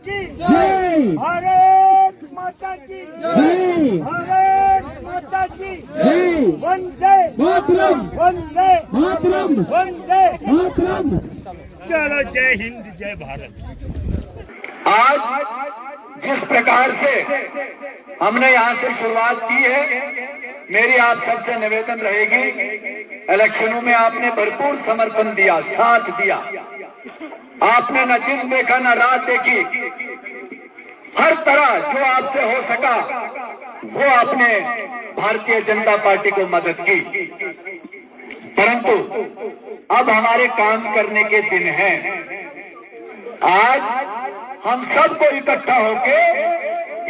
की जय, भारत माता की जय, भारत माता की जय, वंदे मातरम, वंदे मातरम, वंदे मातरम। चलो जय हिंद जय भारत। आज जिस प्रकार से हमने यहाँ से शुरुआत की है, मेरी आप सबसे निवेदन रहेगी, इलेक्शनों में आपने भरपूर समर्थन दिया, साथ दिया। आपने न दिन देखा न रात देखी, हर तरह जो आपसे हो सका वो आपने भारतीय जनता पार्टी को मदद की। परंतु अब हमारे काम करने के दिन हैं। आज हम सबको इकट्ठा होके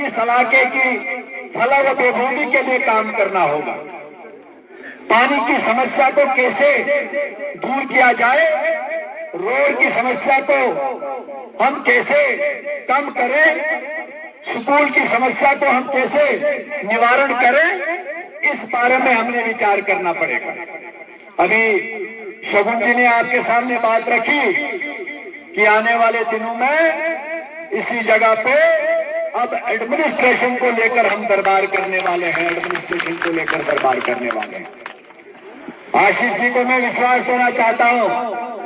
इस इलाके की फलाह व बहबूदी के लिए काम करना होगा। पानी की समस्या को कैसे दूर किया जाए, रोड की समस्या को हम कैसे कम करें, स्कूल की समस्या को हम कैसे निवारण करें, इस बारे में हमने विचार करना पड़ेगा। अभी शगुन जी ने आपके सामने बात रखी कि आने वाले दिनों में इसी जगह पे अब एडमिनिस्ट्रेशन को लेकर हम दरबार करने वाले हैं, एडमिनिस्ट्रेशन को लेकर दरबार करने वाले हैं। आशीष जी को मैं विश्वास देना चाहता हूं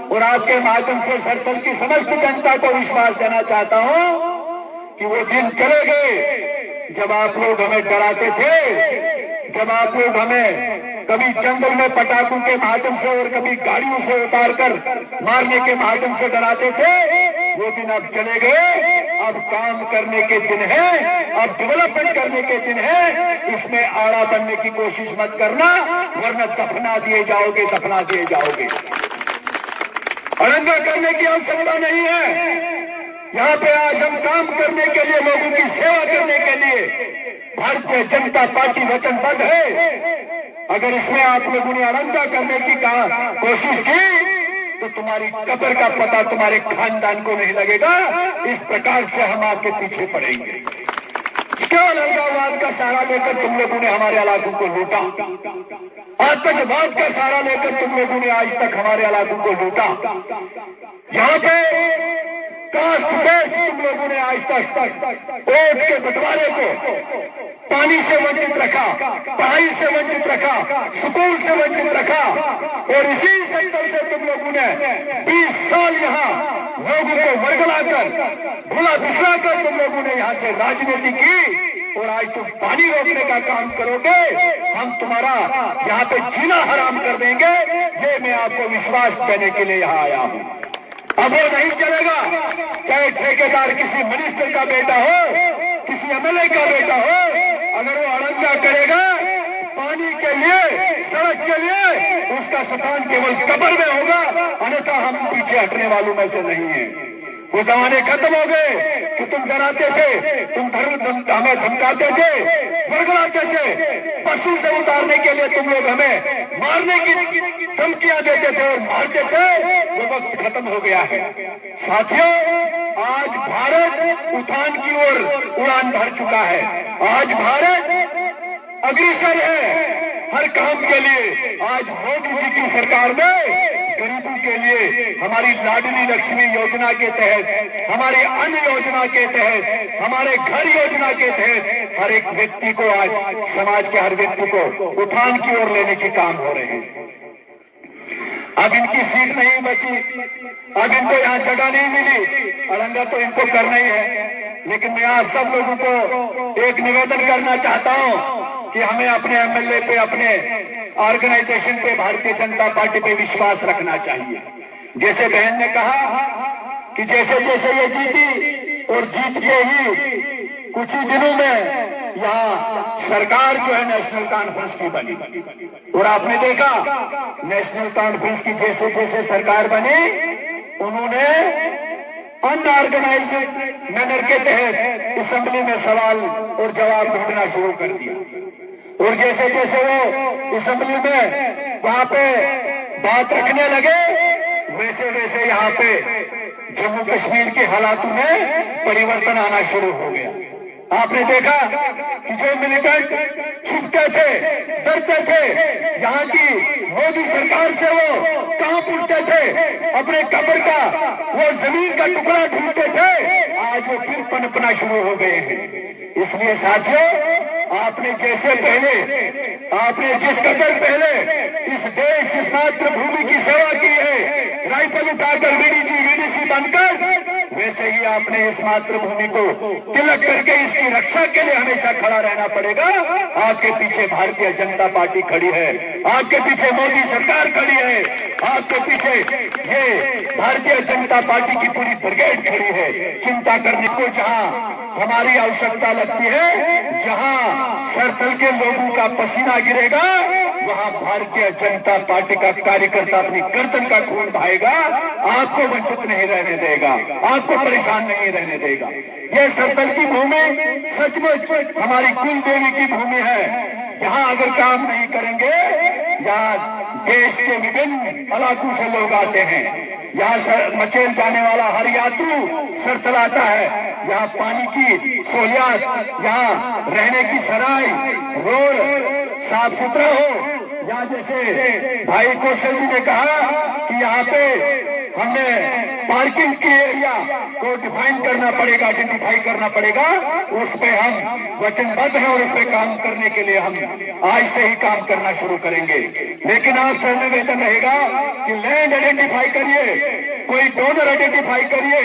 और आपके माध्यम से सर्कल की समस्त जनता को विश्वास देना चाहता हूं कि वो दिन चले गए जब आप लोग हमें डराते थे, जब आप लोग हमें कभी जंगल में पटाखों के माध्यम से और कभी गाड़ियों से उतारकर मारने के माध्यम से डराते थे। वो दिन अब चले गए। अब काम करने के दिन है, अब डेवलपमेंट करने के दिन है। इसमें आड़ा बनने की कोशिश मत करना, वरना दफना दिए जाओगे, दफना दिए जाओगे। अड़ंगा करने की आवश्यकता नहीं है। यहाँ पे आज हम काम करने के लिए, लोगों की सेवा करने के लिए भारतीय जनता पार्टी वचनबद्ध है। अगर इसमें आप लोगों ने अड़ंगा करने की कोशिश की तो तुम्हारी कब्र का पता तुम्हारे खानदान को नहीं लगेगा। इस प्रकार से हम आपके पीछे पड़ेंगे। केवल अलगाववाद का सहारा लेकर तुम लोगों ने हमारे इलाकों को लूटा, आतंकवाद का सहारा लेकर तुम लोगों ने आज तक हमारे इलाकों को लूटा। यहाँ पे कास्ट बेस्ड तुम लोगों ने आज तक वोट के बंटवारे को पानी से वंचित रखा, पढ़ाई से वंचित रखा, स्कूल से वंचित रखा। और इसी सेक्टर से तुम लोगों ने 20 साल यहाँ लोगों को वर्गलाकर, भुला बिसराकर तुम लोगों ने यहाँ से राजनीति की। और आज तुम पानी रोकने का काम करोगे, हम तुम्हारा यहाँ पे जीना हराम कर देंगे। ये मैं आपको विश्वास देने के लिए यहाँ आया हूँ। अब वो नहीं चलेगा, चाहे ठेकेदार किसी मिनिस्टर का बेटा हो, किसी एमएलए का बेटा हो, अगर वो अड़ंगा करेगा पानी के लिए, सड़क के लिए, उसका स्थान केवल कब्र में होगा, अन्यथा हम पीछे हटने वालों में से नहीं है। वो जमाने खत्म हो गए कि तुम डराते थे, तुम हमें धमकाते थे, वर्गलाते थे, पशु से उतारने के लिए तुम लोग हमें मारने की धमकियां देते थे और मारते थे। वो वक्त खत्म हो गया है। साथियों, आज भारत उठान की ओर उड़ान भर चुका है। आज भारत अग्रसर है हर काम के लिए। आज मोदी जी की सरकार में गरीबों के लिए हमारी लाडली लक्ष्मी योजना के तहत, हमारी अन्न योजना के तहत, हमारे घर योजना के तहत हर एक व्यक्ति को, आज समाज के हर व्यक्ति को उठान की ओर लेने के काम हो रहे हैं। अब इनकी सीट नहीं बची, अब इनको यहाँ जगह नहीं मिली, अड़ंगा तो इनको करना ही है। लेकिन मैं आप सब लोगों को एक निवेदन करना चाहता हूँ कि हमें अपने एमएलए पे, अपने ऑर्गेनाइजेशन पे, भारतीय जनता पार्टी पे विश्वास रखना चाहिए। जैसे बहन ने कहा कि जैसे जैसे ये जीती और जीत के ही कुछ ही दिनों में यहाँ सरकार जो है नेशनल कॉन्फ्रेंस की बनी। और आपने देखा नेशनल कॉन्फ्रेंस की जैसे जैसे सरकार बनी, उन्होंने अनऑर्गेनाइज्ड मैनर के तहत असेंबली में सवाल और जवाब ढूंढना शुरू कर दिया। और जैसे जैसे वो असेंबली में वहां पे बात रखने लगे, वैसे वैसे यहाँ पे जम्मू कश्मीर के हालातों में परिवर्तन आना शुरू हो गया। आपने देखा कि जो मिलिटेंट छुपते थे, डरते थे, यहाँ की मोदी सरकार से वो कांप उठते थे, अपने कब्र का वो जमीन का टुकड़ा ढूंढते थे, आज वो फिर पनपना शुरू हो गए हैं। इसलिए साथियों, आपने जैसे पहले, आपने जिस कदर पहले इस देश, इस मातृभूमि की सेवा की है, राइफल उठाकर वीडीसी बनकर, वैसे ही आपने इस मातृभूमि को तिलक करके इसकी रक्षा के लिए हमेशा खड़ा रहना पड़ेगा। आपके पीछे भारतीय जनता पार्टी खड़ी है, आपके पीछे मोदी सरकार खड़ी है, आपके पीछे ये भारतीय जनता पार्टी की पूरी ब्रिगेड खड़ी है। चिंता करने को जहां हमारी आवश्यकता लगती है, जहां सरतल के लोगों का पसीना गिरेगा, वहां भारतीय जनता पार्टी का कार्यकर्ता अपनी गर्दन का खून बहाएगा, आपको वंचित नहीं रहने देगा, आपको परेशान नहीं रहने देगा। यह सरतल की भूमि सचमुच हमारी कुल देवी की भूमि है। यहाँ अगर काम नहीं करेंगे, यहाँ देश के विभिन्न इलाकों से लोग आते हैं, यहाँ मचेल जाने वाला हर यात्रु सरतल आता है। यहाँ पानी की सहूलियत, यहाँ रहने की सराय, रोड साफ सुथरा हो। यहाँ जैसे भाई कौशल जी ने कहा कि यहाँ पे हमने पार्किंग के एरिया को डिफाइन करना पड़ेगा, आइडेंटिफाई करना पड़ेगा, उस पे हम वचनबद्ध हैं और उस पे काम करने के लिए हम आज से ही काम करना शुरू करेंगे। लेकिन आपसे निवेदन रहेगा कि लैंड आइडेंटिफाई करिए, कोई डोनर आइडेंटिफाई करिए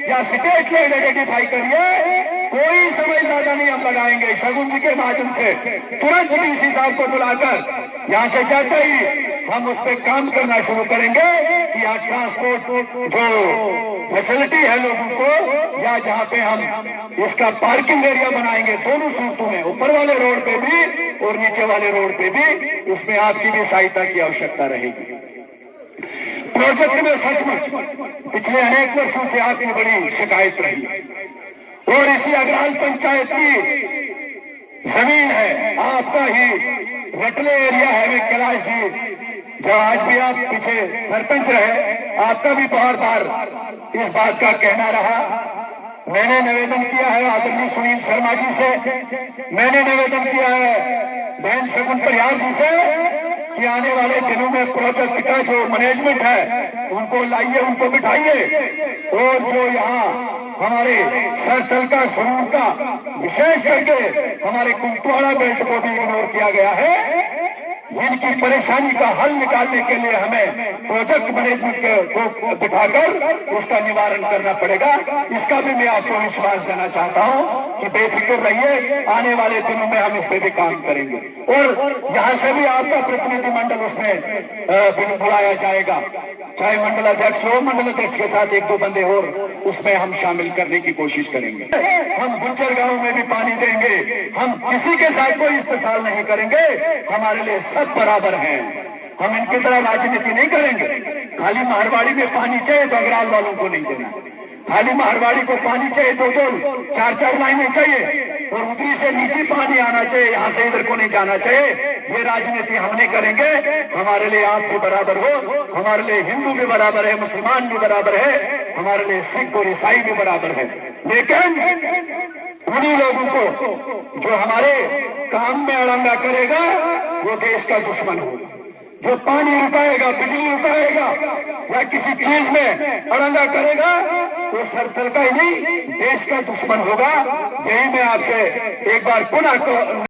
या स्टेट लैंड आइडेंटिफाई करिए, कोई समय ज्यादा नहीं हम लगाएंगे। शगुन जी के माध्यम से तुरंत डीसी साहब को बुलाकर यहाँ से जाते ही हम उस पर काम करना शुरू करेंगे कि यहाँ ट्रांसपोर्ट जो फैसिलिटी है लोगों को, या जहाँ पे हम इसका पार्किंग एरिया बनाएंगे दोनों सूरतों में, ऊपर वाले रोड पे भी और नीचे वाले रोड पे भी, उसमें आपकी भी सहायता की आवश्यकता रहेगी। प्रोजेक्ट में सचमुच पिछले अनेक वर्षों से आपकी बड़ी शिकायत रही और इसी अग्रहाल पंचायत की जमीन है, आपका ही रटले एरिया है में कैलाश जी, जो आज भी आप पीछे सरपंच रहे, आपका भी बार बार इस बात का कहना रहा। मैंने निवेदन किया है आदरणीय सुनील शर्मा जी से, मैंने निवेदन किया है बहन शगुन परिहार जी से कि आने वाले दिनों में प्रोजेक्ट का जो मैनेजमेंट है उनको लाइए, उनको बिठाइए, और जो यहाँ हमारे सरतल का, सुरूर का, विशेष करके हमारे कुंटवाड़ा बेल्ट को भी इग्नोर किया गया है, इनकी परेशानी का हल निकालने के लिए हमें प्रोजेक्ट मैनेजमेंट को बिठाकर उसका निवारण करना पड़ेगा। इसका भी मैं आपको विश्वास देना चाहता हूं कि बेफिक्र रहिए, आने वाले दिनों में हम इस पे भी काम करेंगे और यहाँ से भी आपका प्रतिनिधिमंडल उसमें बुलाया जाएगा, चाहे मंडल अध्यक्ष हो, मंडल अध्यक्ष के साथ एक दो बंदे और उसमें हम शामिल करने की कोशिश करेंगे। हम गुज्जर गांव में भी पानी देंगे, हम किसी के साथ कोई इस्तेसाल नहीं करेंगे, हमारे लिए सब बराबर हैं, हम इनकी तरह राजनीति नहीं करेंगे। खाली मारवाड़ी में पानी चाहिए तो अग्रहाल वालों को नहीं देना, खाली मारवाड़ी को पानी चाहिए तो 4-4 लाइनें चाहिए और उधरी से नीचे पानी आना चाहिए, यहाँ से इधर को नहीं जाना चाहिए। ये राजनीति हम नहीं करेंगे। हमारे लिए आप भी बराबर हो, हमारे लिए हिंदू भी बराबर है, मुसलमान भी बराबर है, हमारे लिए सिख और ईसाई भी बराबर है। लेकिन उन्हीं लोगों को जो हमारे काम में अड़ंगा करेगा वो देश का दुश्मन होगा। जो पानी रुकाएगा, बिजली रुकाएगा या किसी चीज में अड़ंगा करेगा वो सरतल का ही नहीं देश का दुश्मन होगा। यही मैं आपसे एक बार पुनः